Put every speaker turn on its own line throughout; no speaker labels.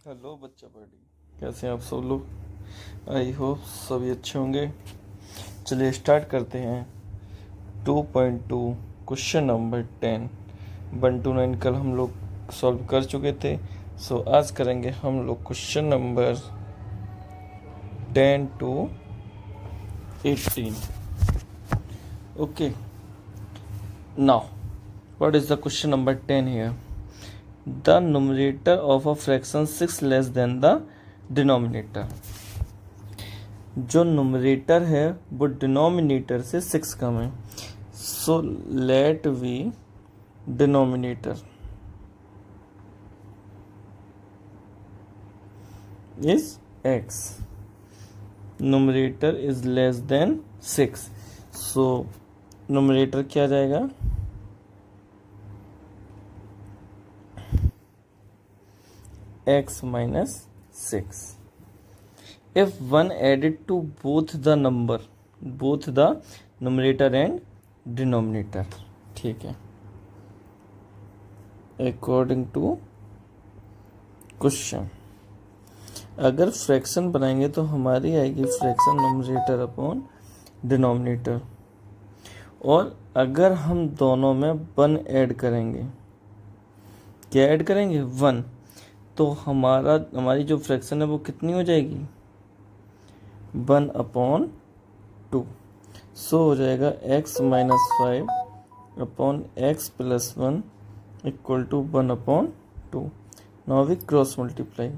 Hello बच्चा party, कैसे हैं आप सब लोग। आई होप सभी अच्छे होंगे। चलिए स्टार्ट करते हैं। 2.2 क्वेश्चन नंबर 10। 1 to 9 कल हम लोग सॉल्व कर चुके थे। सो आज करेंगे हम लोग question number 10 to 18। Okay, now what is the question number 10 here. The numerator of a fraction 6 less than the denominator। जो नुमरेटर है वो डिनोमिनेटर से 6 कम है। So let we denominator is x, numerator is less than 6। So numerator क्या जाएगा, x minus 6। If one added to both the numerator and denominator, ठीक है, according to क्वेश्चन। अगर फ्रैक्शन बनाएंगे तो हमारी आएगी फ्रैक्शन नुमरेटर अपॉन डिनोमिनेटर, और अगर हम दोनों में 1 ऐड करेंगे, क्या ऐड करेंगे 1, तो हमारी जो फ्रैक्शन है वो कितनी हो जाएगी 1/2। सो हो जाएगा x minus 5 upon x plus 1 equal to 1/2। Now we cross multiply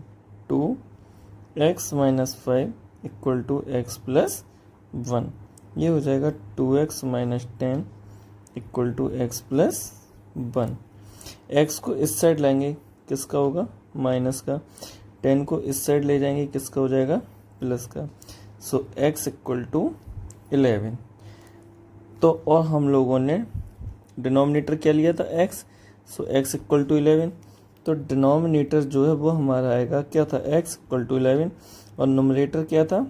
2x minus 5 equal to x plus 1। ये हो जाएगा 2x minus 10 equal to x plus 1। x को इस साइड लाएंगे, किसका होगा माइनस का। 10 को इस साइड ले जाएंगे, किसका हो जाएगा प्लस का। सो x इक्वल टू 11। तो और हम लोगों ने डिनोमिनेटर क्या लिया था x। So x equal to 11। तो डिनोमिनेटर जो है वो हमारा आएगा, क्या था x इक्वल टू 11, और नोमिनेटर क्या था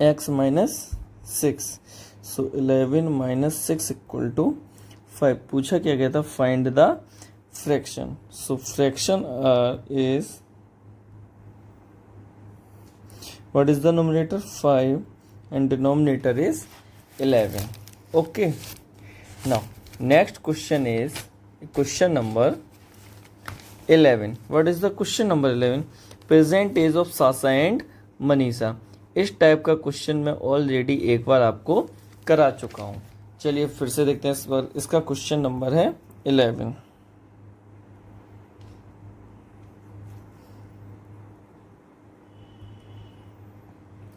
x minus 6। So 11 minus 6 equal to 5। पूछा क्या गया था, find the fraction. So fraction is, what is the numerator 5 and denominator is 11. Okay, now next question is question number 11. What is the question number 11? Present age of Sasha and Manisha। इस type का question मैं already एक बार आपको करा चुका हूं। चलिए फिर से देखते हैं इस बार। इसका क्वेश्चन नंबर है 11।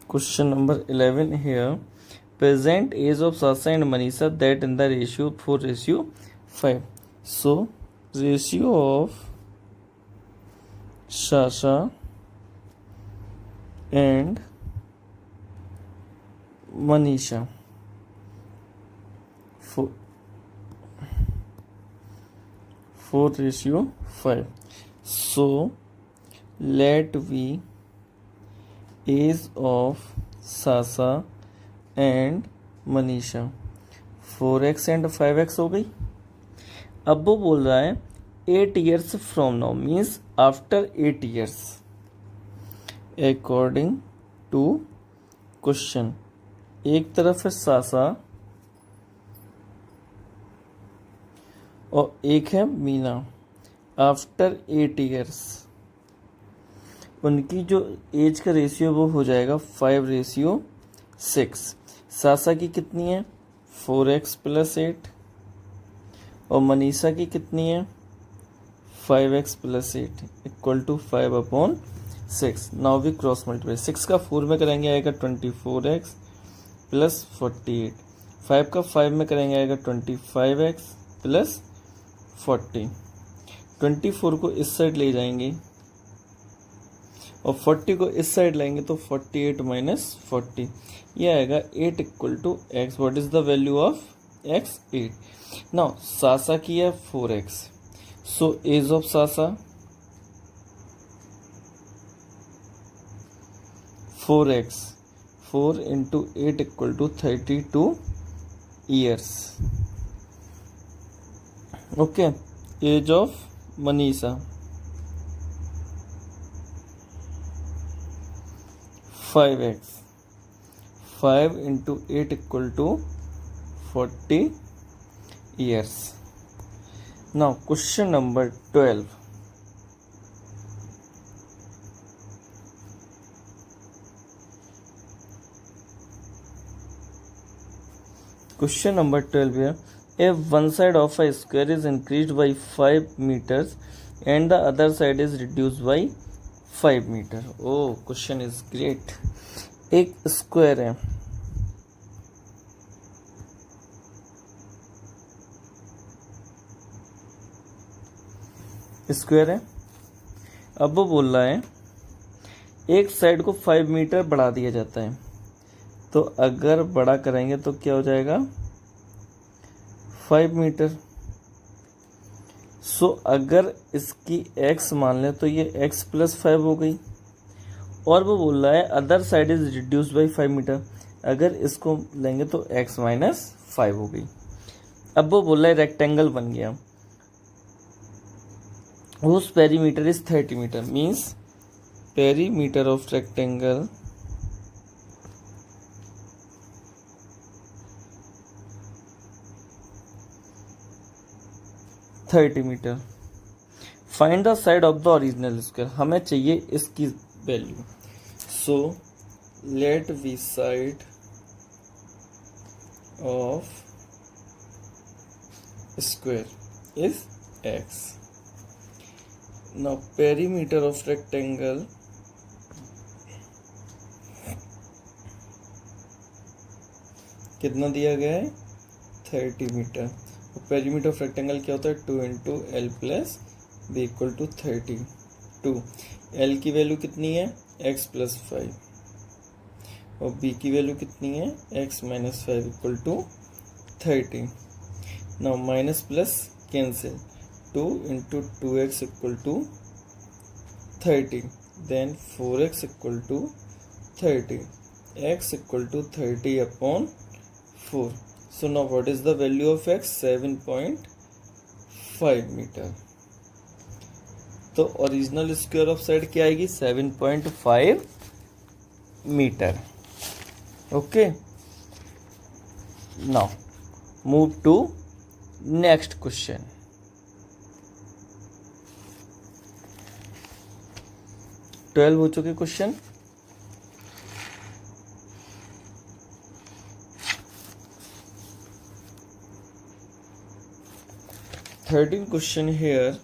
Question number 11 here. Present age of Sasha and Manisha that in the ratio 4:5. So ratio of Sasha and Manisha 4:5. So let we age of Sasha and Manisha 4x and 5x हो गई। अब वो बोल रहा है 8 years from now, means after 8 years according to question। एक तरफ है सासा और एक है मीना। आफ्टर 8 years उनकी जो एज का रेशियो वो हो जाएगा 5:6। सासा की कितनी है 4x प्लस 8, और मनीषा की कितनी है 5x plus 8 equal to 5/6। Now we cross multiply. 6 का 4 में करेंगे आएगा 24x प्लस 48। 5 का 5 में करेंगे आएगा 25x प्लस 40। 24 को इस साइड ले जाएंगे और 40 को इस साइड लाएंगे तो 48 माइनस 40, ये आएगा 8 equal to x। What is the value of x 8। Now सासा की है 4x। So as of Sasa 4x, 4 into 8 equal to 32 years. Okay, age of Manisha 5x, 5 into 8 equal to 40 years. Now question number 12. Question number 12 here. If one side of a square is increased by 5 meters and the other side is reduced by 5 meter. Oh, question is great. एक square है, square है। अब वो बोल रहा है एक side को 5 मीटर बढ़ा दिया जाता है, तो अगर बड़ा करेंगे तो क्या हो जाएगा 5 मीटर। सो अगर इसकी x मान लें तो ये x प्लस 5 हो गई, और वो बोल रहा है other side is reduced by 5 metre, अगर इसको लेंगे तो x माइनस 5 हो गई। अब वो बोल रहा है रेक्टेंगल बन गया, whose perimeter is 30 meter, means perimeter of rectangle metre. Find the side of the original square, हमें चाहिए इसकी value. So let we side of square is x। Now perimeter of rectangle कितना दिया गया है 30 मीटर। तो पेरीमीटर ऑफ रेक्टेंगल क्या होता है 2 into L plus B equal to 30। 2 L की वैल्यू कितनी है x प्लस 5 और b की वैल्यू कितनी है x minus 5 equal to 30। Now minus plus cancel, 2 into 2x equal to 30, then 4x equal to 30, x equal to 30 upon 4. So now what is the value of x? 7.5 meter. तो original square of side क्या आएगी 7.5 metre. Okay, now move to next question. 12 हो चुके question. Thirteen question here.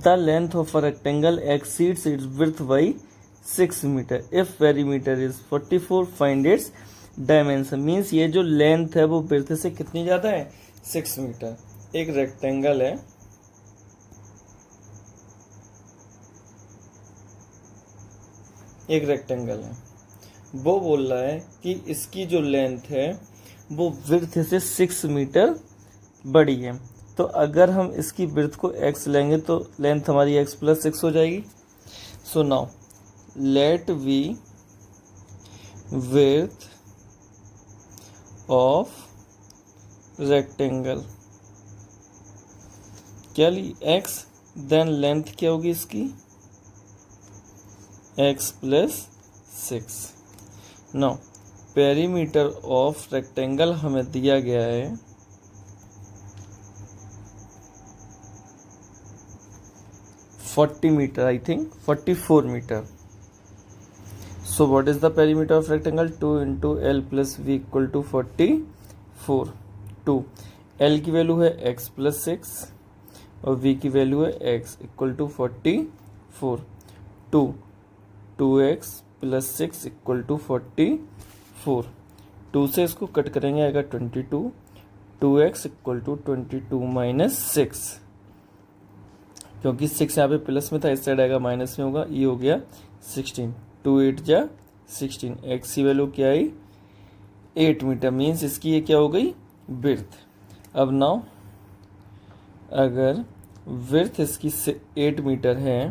The length of a rectangle exceeds its width by 6 metre. If perimeter is 44 find its dimension. Means ये जो length है वो width से कितनी ज्यादा है 6 मीटर। एक रेक्टेंगल है, एक रेक्टेंगल है, वो बोल रहा है कि इसकी जो लेंथ है वो विड्थ से 6 मीटर बड़ी है। तो अगर हम इसकी विड्थ को x लेंगे तो लेंथ हमारी x प्लस 6 हो जाएगी। So now let v width of rectangle क्या ली x, देन लेंथ क्या होगी इसकी x plus 6। Now perimeter of rectangle हमें दिया गया है 40 metre, I think 44 metre. So what is the perimeter of rectangle? 2 into L plus V equal to 44। 2 L की value है x प्लस 6 और V की वैल्यू है x equal to 44। 2x plus 6 equal to 44। 2 से इसको कट करेंगे आएगा 22। 2x equal to 22 minus 6, क्योंकि 6 यहाँ पे प्लस में था, इस साइड आएगा माइनस में होगा, ये हो गया 16। 2 8 जा 16। x की वैल्यू क्या आई 8 मीटर। मीन्स इसकी ये क्या हो गई विड्थ। अब नाउ अगर विड्थ इसकी 8 मीटर है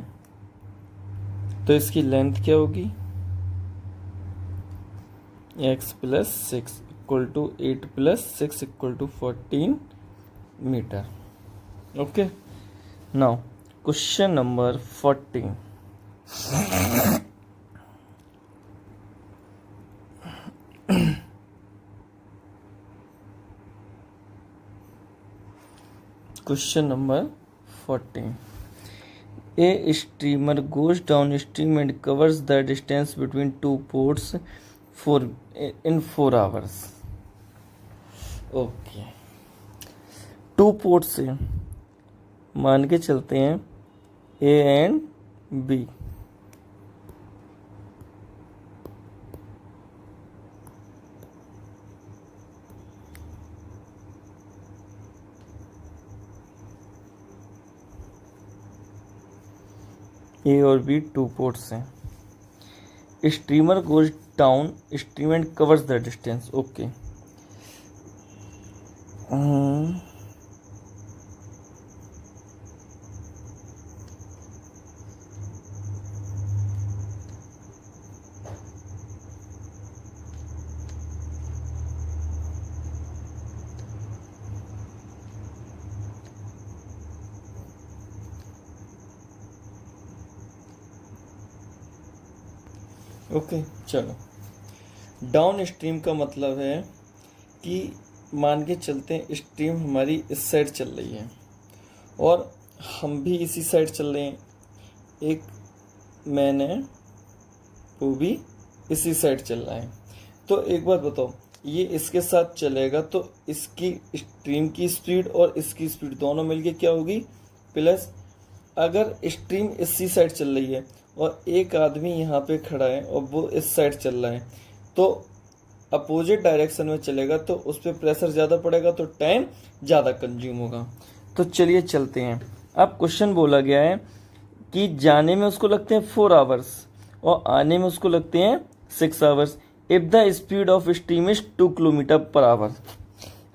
तो इसकी लेंथ क्या होगी x plus 6 equal to 8 plus 6 equal to 14 metre. Okay. Now question number 14. Question number 14. A streamer goes downstream and covers the distance between two ports in 4 hours. Okay. 2 ports से मान के चलते हैं A एंड B. ए और B 2 ports हैं. Streamer goes down stream and covers the distance. Okay. Okay चलो. Down stream का मतलब है कि मान के चलते हैं स्ट्रीम हमारी इस साइड चल रही है और हम भी इसी साइड चल रहे हैं. एक मैंने वो भी इसी साइड चल रहा है. तो एक बात बताओ, ये इसके साथ चलेगा तो इसकी स्ट्रीम की स्पीड और इसकी स्पीड दोनों मिलके क्या होगी? प्लस. अगर स्ट्रीम इसी साइड चल रही है और एक आदमी यहाँ पे खड़ा है और वो इस साइड चल रहा है तो अपोजिट डायरेक्शन में चलेगा तो उस पर प्रेशर ज़्यादा पड़ेगा तो टाइम ज़्यादा कंज्यूम होगा. तो चलिए चलते हैं. अब क्वेश्चन बोला गया है कि जाने में उसको लगते हैं 4 आवर्स और आने में उसको लगते हैं 6 hours. If the speed of stream is 2 kilometre per our.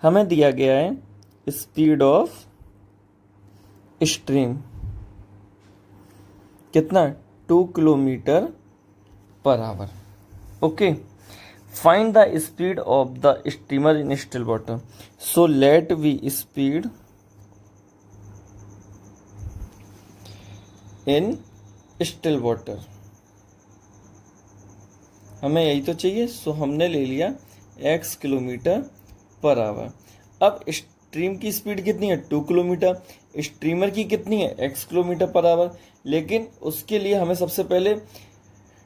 हमें दिया गया है स्पीड ऑफ स्ट्रीम कितना? 2 kilometre per hour. Okay. Find the speed of the steamer in still water. So let we speed in still water. हमें यही तो चाहिए. So हमने ले लिया x किलोमीटर पर आवर. अब स्ट्रीम की स्पीड कितनी है? 2 किलोमीटर. स्ट्रीमर की कितनी है? x kilometre per hour. लेकिन उसके लिए हमें सबसे पहले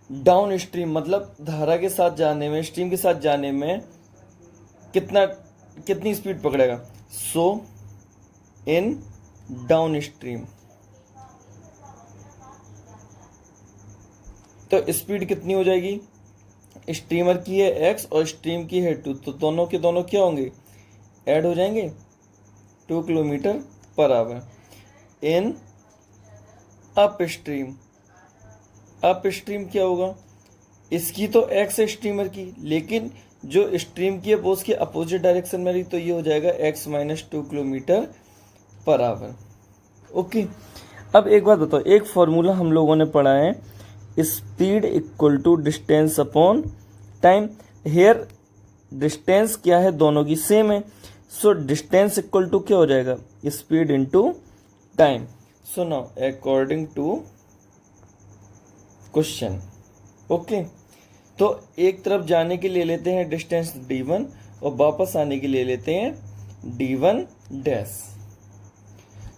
डाउन स्ट्रीम मतलब धारा के साथ जाने में, स्ट्रीम के साथ जाने में कितनी स्पीड पकड़ेगा. सो इन डाउन स्ट्रीम तो स्पीड कितनी हो जाएगी? स्ट्रीमर की है x और स्ट्रीम की है 2 तो दोनों के दोनों क्या होंगे? ऐड हो जाएंगे. 2 kilometre per our. In up stream. Up stream क्या होगा? इसकी तो x है स्ट्रीमर की, लेकिन जो स्ट्रीम की है वो उसके अपोजिट डायरेक्शन में रही तो ये हो जाएगा x minus 2 kilometre per hour. Okay. अब एक बात बताओ, एक फॉर्मूला हम लोगों ने पढ़ा है speed equal to distance upon time. Here distance क्या है? दोनों की सेम है. सो डिस्टेंस इक्वल टू क्या हो जाएगा? Speed into time. So now according to question. Okay. तो एक तरफ जाने के लिए लेते हैं डिस्टेंस d1 और वापस आने के लिए लेते हैं d1 डैश.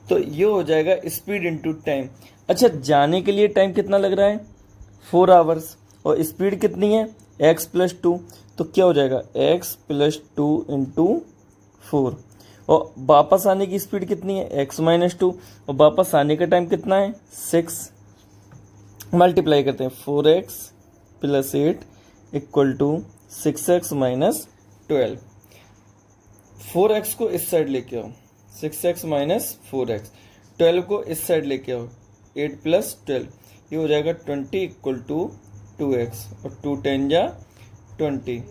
तो ये हो जाएगा स्पीड इनटू टाइम. अच्छा, जाने के लिए टाइम कितना लग रहा है? 4 आवर्स. और स्पीड कितनी है? x plus 2. तो क्या हो जाएगा? x plus 2 into 4. और वापस आने की स्पीड कितनी है? x minus 2. और वापस आने का टाइम कितना है? 6. मल्टीप्लाई करते हैं. 4x plus 8 equal to 6x minus 12. 4x को इस साइड लेके आओ. 6x minus 4x. 12 को इस साइड लेके आओ. 8 प्लस 12. ये हो जाएगा 20 इक्वल टू 2x. और 2 10 जा 20.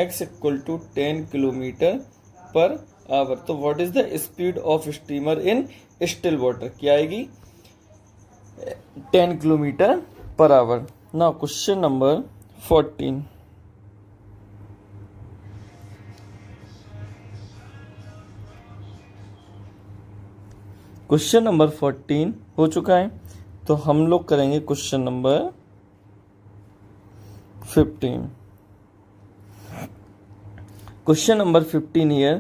x equal to 10 kilometre per hour. तो what is the speed of steamer in still water? क्या आएगी? 10 kilometre per hour. Now question number 14. Question number 14 हो चुका है, तो हम लोग करेंगे question number 15. Question number 15 here.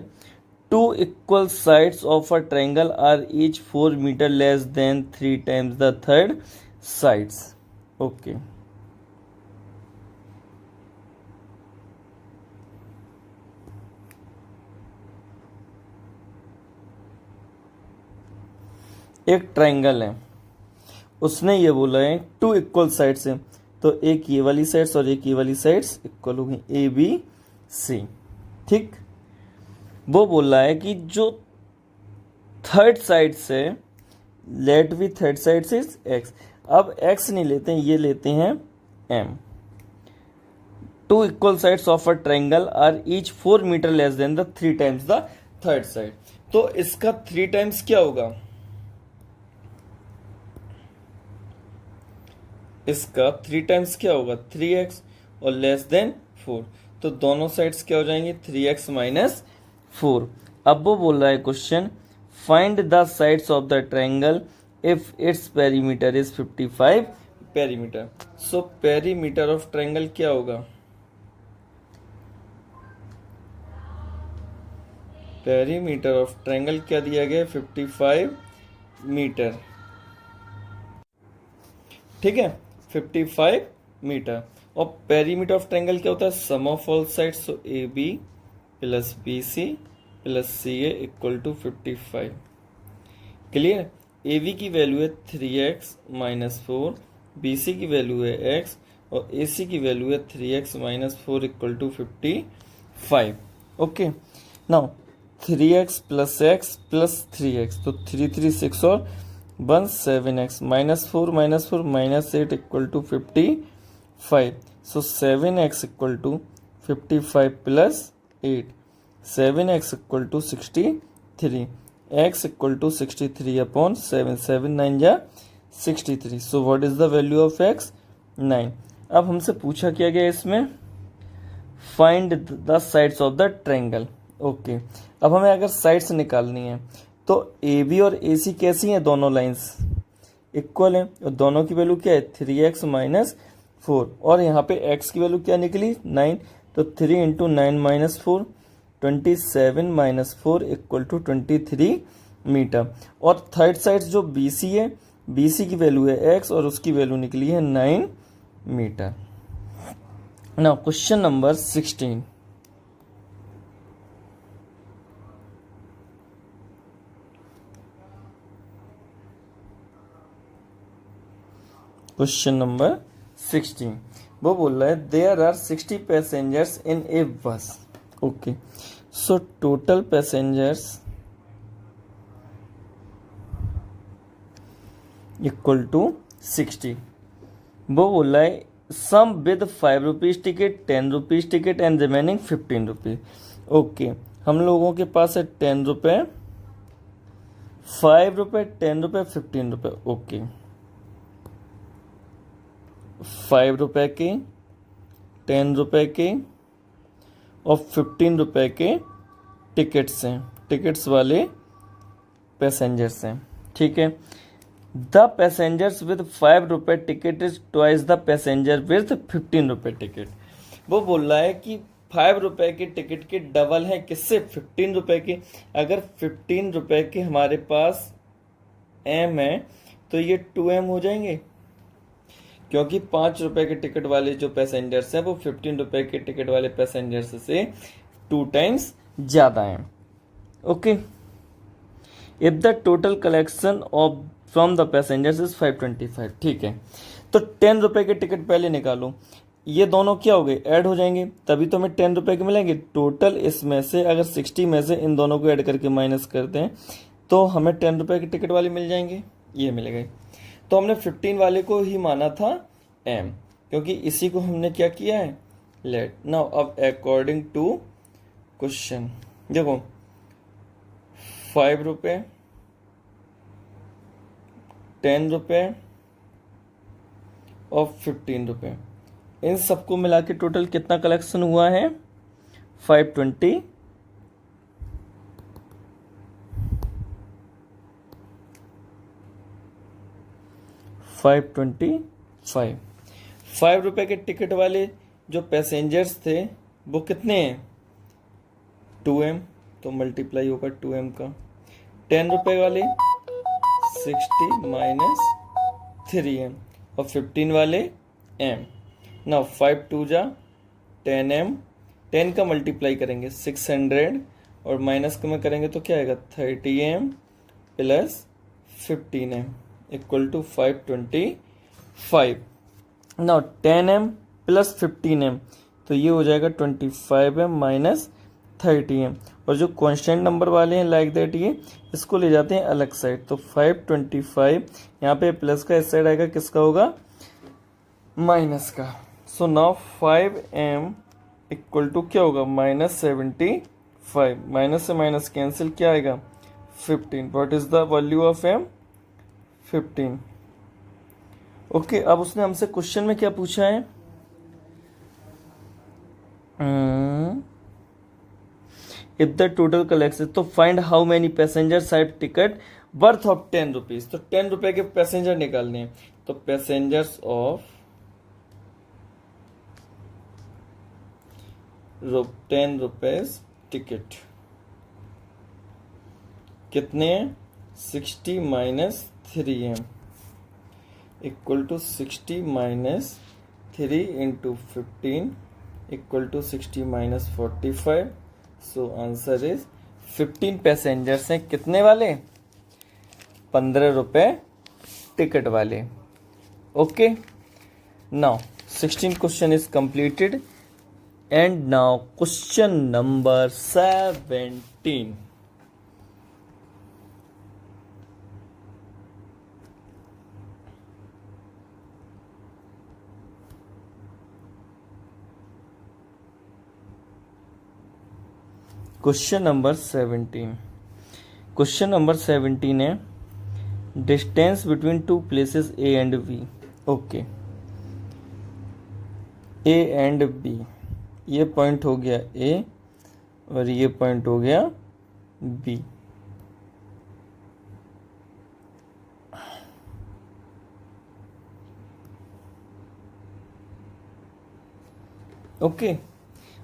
Two equal sides of a triangle are each 4 meter less than 3 times the third sides. Okay. एक ट्राइंगल है, उसने ये बोला है टू इक्वल साइड्स है, तो एक ये वाली साइड्स और एक ये वाली साइड्स इक्वल होगी, ए बी सी. ठीक, वो बोल रहा है कि जो थर्ड साइड से, लेट बी थर्ड साइड से एक्स. अब एक्स नहीं लेते हैं, ये लेते हैं M. Two equal sides of a triangle are each 4 metre less than the 3 times the third side. तो इसका 3 टाइम्स क्या होगा, इसका 3 टाइम्स क्या होगा 3x और लेस देन 4. तो दोनों साइड्स क्या हो जाएंगे 3x माइनस 4. अब वो बोल रहा है question, find the sides of the triangle if its perimeter is 55 perimeter. So perimeter of triangle क्या होगा, पेरीमीटर ऑफ ट्राइंगल क्या दिया गया 55 मीटर. ठीक है, 55 मीटर. और पेरीमीटर ऑफ ट्राइंगल क्या होता है, sum of all sides. So A B plus B C plus C A equal to 55. Clear. A B की वैल्यू है 3x माइनस 4, बी सी की वैल्यू है x और ए सी की वैल्यू है 3x minus 4 equal to 55. Okay, now 3x plus x plus 3x, तो 3 3 6 और 1 7x minus 4 minus 8 equal to 55. So 7x equal to 55 plus 8, 7x equal to 63, x equal to 63 upon 7, 7 9 जा 63. So what is the value of x 9. अब हमसे पूछा क्या गया इसमें, find the sides of the triangle. Okay, अब हमें अगर साइड्स निकालनी है तो ए बी और ए सी कैसी हैं, दोनों लाइंस इक्वल हैं और दोनों की वैल्यू क्या है 3x माइनस 4. और यहाँ पे x की वैल्यू क्या निकली 9, तो 3 into 9 minus 4, 27 minus 4 equal to 23 metre. और थर्ड साइड जो बी सी है, बी सी की वैल्यू है x और उसकी वैल्यू निकली है 9 metre. Now question number 16. Question number 16 वो बोल रहा है there are 60 passengers in a bus. Okay, so total passengers equal to 60. वो बोल रहा है some with 5 rupees ticket, 10 rupees ticket and remaining 15 rupees. Okay, हम लोगों के पास है 10 रुपये, 5 रुपये, 10 रुपये, 15 रुपये. ओके, 5 रुपये के, 10 रुपये के और 15 रुपये के टिकट्स हैं, टिकट्स वाले पैसेंजर्स हैं. ठीक है, द पैसेंजर्स विद 5 रुपये ticket is twice the passenger with 15 रुपये टिकट. वो बोल रहा है कि 5 रुपये के टिकट के डबल हैं किससे 15 रुपये के. अगर 15 रुपये के हमारे पास एम है तो ये 2m हो जाएंगे, क्योंकि 5 रुपए के टिकट वाले जो पैसेंजर्स हैं वो 15 रुपए के टिकट वाले पैसेंजर्स से 2 टाइम्स ज्यादा हैं. Okay, if the total collection of from the passengers is 525. ठीक है, तो 10 रुपए के टिकट पहले निकालो, ये दोनों क्या हो गए ऐड हो जाएंगे, तभी तो हमें 10 रुपए के मिलेंगे. टोटल इसमें से अगर 60 में से इन दोनों को ऐड करके माइनस करते हैं तो हमें 10 रुपए के टिकट वाले मिल जाएंगे, ये मिलेगा. तो हमने 15 वाले को ही माना था m, क्योंकि इसी को हमने क्या किया है लेट. नाउ अब अकॉर्डिंग टू क्वेश्चन देखो 5 रुपये, 10 रुपये और 15 रुपये, इन सबको मिला के टोटल कितना कलेक्शन हुआ है 520 525। 5 रुपये के टिकट वाले जो पैसेंजर्स थे वो कितने हैं? 2m, तो मल्टीप्लाई होगा 2m का। 10 रुपये वाले 60 माइनस 3m, और 15 वाले m। ना 5 2 जा 10m, 10 का मल्टीप्लाई करेंगे 600, और माइनस में करेंगे तो क्या आएगा 30m plus 15m equal to 525। Now 10m plus 15m, तो ये हो जाएगा 25m माइनस 30m। और जो कांस्टेंट नंबर वाले हैं लाइक दैट, ये इसको ले जाते हैं अलग साइड। तो 525 यहाँ पे प्लस का इस साइड आएगा, किसका होगा? माइनस का। So now 5m equal to क्या होगा? माइनस 75। माइनस से माइनस कैंसिल, क्या आएगा? 15। What is the value of m? 15। Okay, अब उसने हमसे क्वेश्चन में क्या पूछा है? इफ द टोटल कलेक्शन, तो find how many passengers have ticket worth of 10 rupees. तो 10 रुपए के पैसेंजर निकालने हैं। तो पैसेंजर्स ऑफ 10 रुपीज टिकट कितने हैं? 60 minus 3m equal to 60 minus 3 into 15 equal to 60 minus 45। So answer is 15 passengers हैं कितने वाले? 15 रुपए टिकट वाले। Okay, now 16 question is completed and now question number 17। Question number 17। Question number 17 है distance between two places A and B. Okay, A and B, ये point हो गया ए और ये पॉइंट हो गया बी। ओके,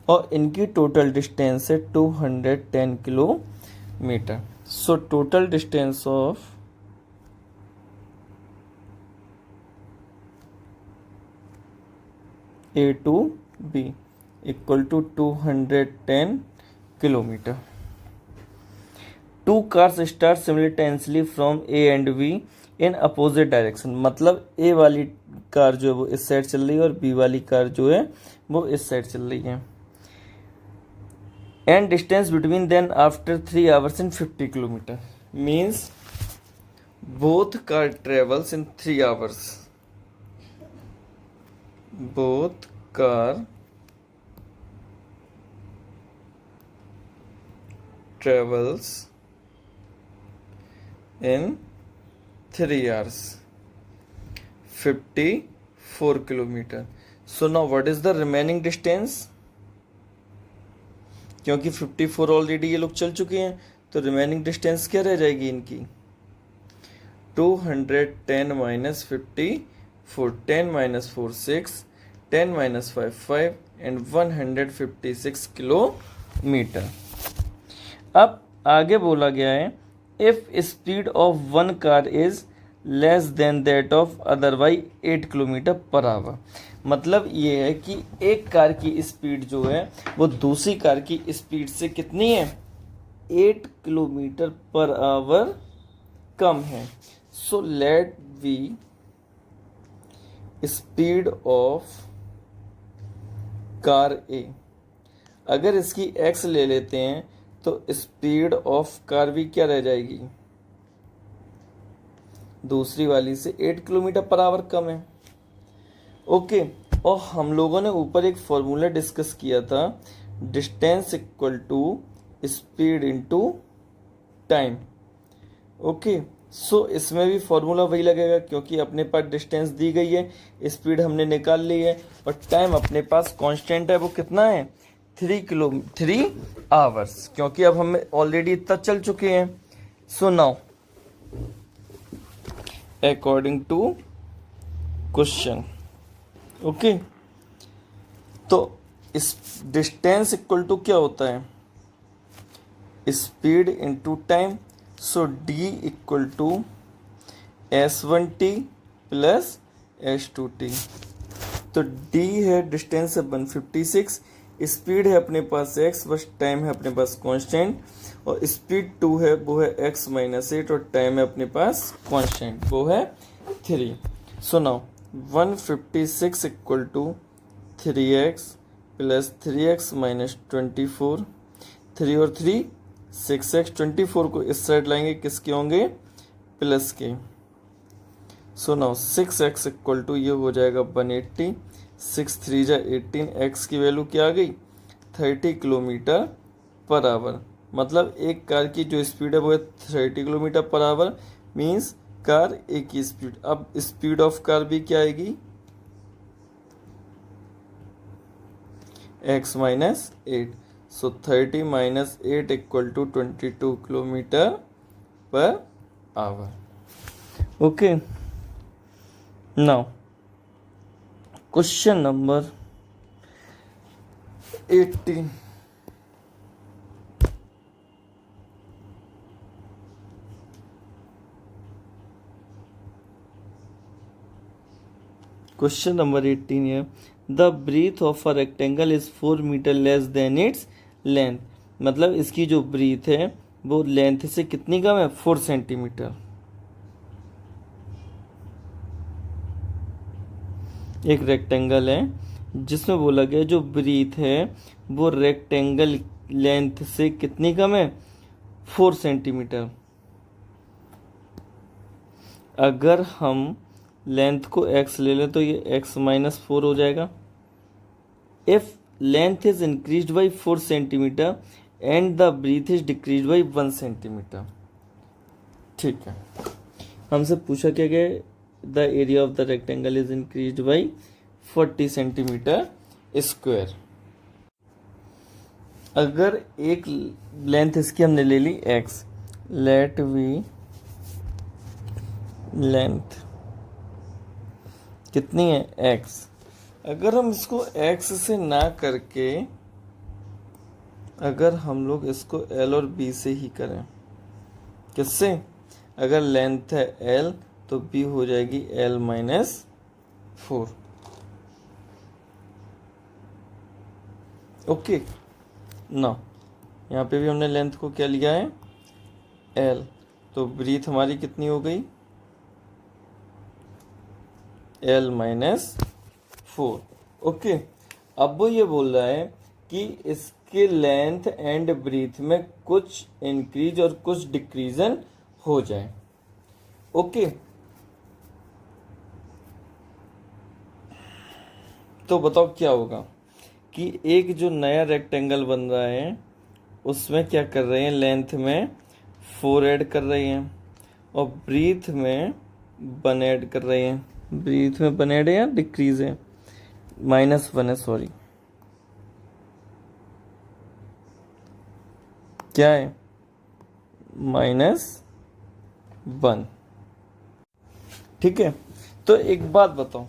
और इनकी टोटल डिस्टेंस है 210 kilometre. So total distance of A to B equal to 210 kilometre. Two cars start simultaneously from A and B in opposite direction. मतलब ए वाली कार जो है वो इस साइड चल रही है और बी वाली कार जो है वो इस साइड चल रही है। And distance between then after 3 hours and 50 kilometre means both car travels in 3 hours। Both car travels in 3 hours 54 kilometer. So now what is the remaining distance? क्योंकि 54 ऑलरेडी ये लोग चल चुके हैं, तो रिमेनिंग डिस्टेंस क्या रह जाएगी इनकी? 210 minus 54, 10 minus 4 6, 10 minus 5 5 and 156 kilometre. अब आगे बोला गया है if speed of one car is less then that of otherwise 8 kilometre per our. मतलब ये है कि एक कार की स्पीड जो है वो दूसरी कार की स्पीड से कितनी है? 8 किलोमीटर पर आवर कम है। So let we speed of car A, अगर इसकी x ले लेते हैं तो स्पीड ऑफ कार भी क्या रह जाएगी? दूसरी वाली से 8 किलोमीटर पर आवर कम है। ओके, और हम लोगों ने ऊपर एक फॉर्मूला डिस्कस किया था, distance equal to speed into time. Okay, so इसमें भी फॉर्मूला वही लगेगा क्योंकि अपने पास डिस्टेंस दी गई है, स्पीड हमने निकाल ली है और टाइम अपने पास कांस्टेंट है। वो कितना है? 3 आवर्स, क्योंकि अब हम ऑलरेडी इतना चल चुके हैं। So now according to question. Okay, तो इस डिस्टेंस इक्वल टू क्या होता है, speed into time. So D equal to s1t plus s2t। तो डी है डिस्टेंस है 156, स्पीड है अपने पास x, बस टाइम है अपने पास कांस्टेंट, और स्पीड 2 है वो है x माइनस 8, और टाइम है अपने पास कांस्टेंट वो है 3। So now 156 equal to 3x plus 3x minus 24, 3 और 3 6x, 24 को इस साइड लाएंगे किसके होंगे, प्लस के। So now 6x equal to ये हो जाएगा 180, 6 3 जा 18, x की वैल्यू क्या आ गई 30 किलोमीटर पर आवर। मतलब एक कार की जो स्पीड है वो है 30 kilometre per our, means car एक की स्पीड। अब स्पीड ऑफ कार भी क्या आएगी, x minus 8। So 30 minus 8 equal to 22 kilometre per hour. Okay, now question number 18। Question number 18 है, the breadth of a rectangle is 4 metre less than its length. मतलब इसकी जो ब्रीथ है वो लेंथ से कितनी कम है, 4 सेंटीमीटर। एक रेक्टेंगल है जिसमें बोला गया जो ब्रीथ है वो रेक्टेंगल लेंथ से कितनी कम है, 4 सेंटीमीटर। अगर हम लेंथ को x ले लें तो ये x माइनस 4 हो जाएगा। If length is increased by 4 centimetre and the breadth is decrease by 1 centimetre. ठीक है, हमसे पूछा क्या गया, the area of the rectangle is increased by 40 centimetre square. अगर एक लेंथ इसकी हमने ले ली x, लेट वी लेंथ कितनी है x। अगर हम इसको x से ना करके अगर हम लोग इसको l और b से ही करें, किससे, अगर लेंथ है l तो b हो जाएगी l माइनस 4। ओके, ना यहाँ पे भी हमने लेंथ को क्या लिया है l, तो ब्रीथ हमारी कितनी हो गई l माइनस 4। ओके, अब वो ये बोल रहा है कि इसके लेंथ एंड ब्रीथ में कुछ इंक्रीज और कुछ डिक्रीजन हो जाए। ओके, तो बताओ क्या होगा कि एक जो नया रेक्टेंगल बन रहा है उसमें क्या कर रहे हैं, लेंथ में 4 ऐड कर रहे हैं और ब्रीथ में 1 ऐड कर रहे हैं। ब्रीथ में 1 ऐड है या डिक्रीज है, -1 है, सॉरी, क्या है -1। ठीक है, तो एक बात बताओ,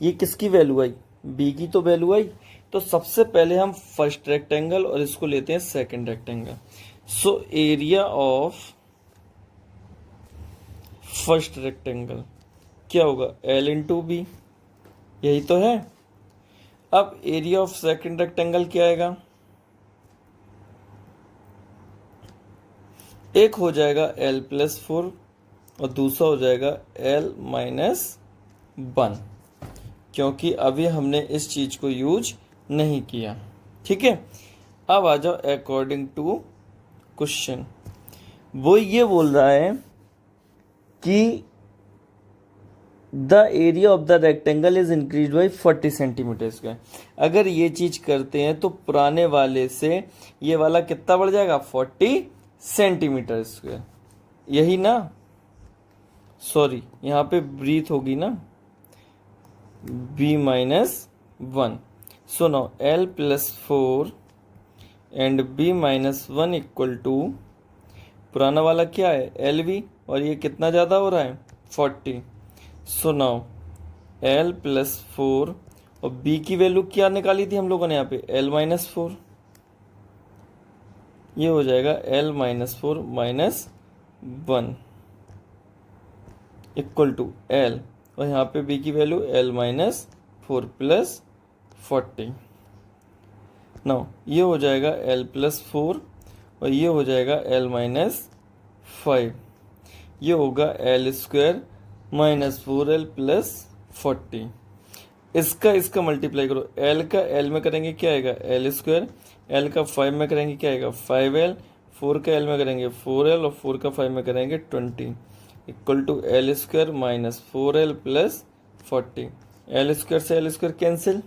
ये किसकी वैल्यू आई, b की तो वैल्यू आई। तो सबसे पहले हम फर्स्ट रेक्टेंगल और इसको लेते हैं second rectangle. So area of first rectangle क्या होगा, l इंटू बी, यही तो है। अब एरिया ऑफ सेकंड रेक्टेंगल क्या आएगा, एक हो जाएगा l प्लस 4 और दूसरा हो जाएगा l माइनस 1, क्योंकि अभी हमने इस चीज को यूज नहीं किया। ठीक है, अब आ जाओ अकॉर्डिंग टू क्वेश्चन। वो ये बोल रहा है कि the area of the rectangle is increase by 40 centimetre square. अगर ये चीज करते हैं तो पुराने वाले से ये वाला कितना बढ़ जाएगा, 40 सेंटीमीटर स्क्वायर, यही ना, सॉरी यहाँ पे ब्रीथ होगी ना, b minus 1। So now l plus 4 and b minus 1 equal to, पुराना वाला क्या है lv और ये कितना ज़्यादा हो रहा है 40। सो नाउ L प्लस 4 और B की वैल्यू क्या निकाली थी हम लोगों ने यहाँ पे L माइनस 4, ये हो जाएगा L minus 4 minus 1 equal to L, और यहाँ पे B की value L minus 4 plus 40। Now ये हो जाएगा L प्लस 4 और ये हो जाएगा L माइनस 5, ये होगा L square minus 4L plus 40। इसका मल्टीप्लाई करो, L का L में करेंगे क्या आएगा L स्क्वायर, L का 5 में करेंगे क्या आएगा 5L, 4 का L में करेंगे 4L और 4 का 5 में करेंगे 20 equal to L square minus 4L plus 40। L square से L स्क्वायर कैंसिल,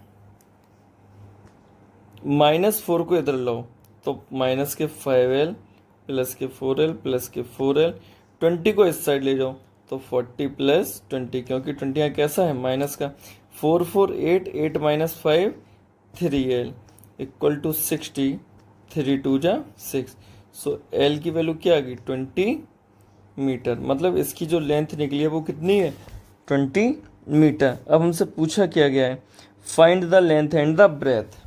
माइनस 4 को इधर लाओ तो माइनस के 5L प्लस के 4L प्लस के 4L, 20 को इस साइड ले जाओ तो 40 प्लस 20, क्योंकि 20 यहाँ कैसा है माइनस का, 4 4 8 8 माइनस 5 3L इक्वल टू 60, 3 2 जा 6। सो L की वैल्यू क्या आ गई 20 मीटर, मतलब इसकी जो लेंथ निकली है वो कितनी है 20 मीटर। अब हमसे पूछा क्या गया है find the length and the breadth.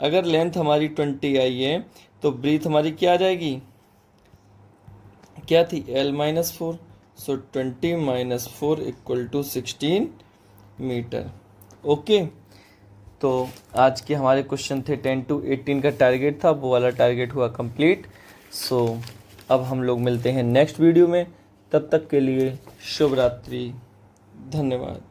अगर लेंथ हमारी 20 आई है तो ब्रीथ हमारी क्या आ जाएगी, क्या थी L minus 4, so 20 minus 4 equal to 16 metre. Okay, तो आज के हमारे क्वेश्चन थे 10 to 18 का टारगेट था, वो वाला टारगेट हुआ कंप्लीट। सो अब हम लोग मिलते हैं नेक्स्ट वीडियो में, तब तक के लिए शुभ रात्रि, धन्यवाद।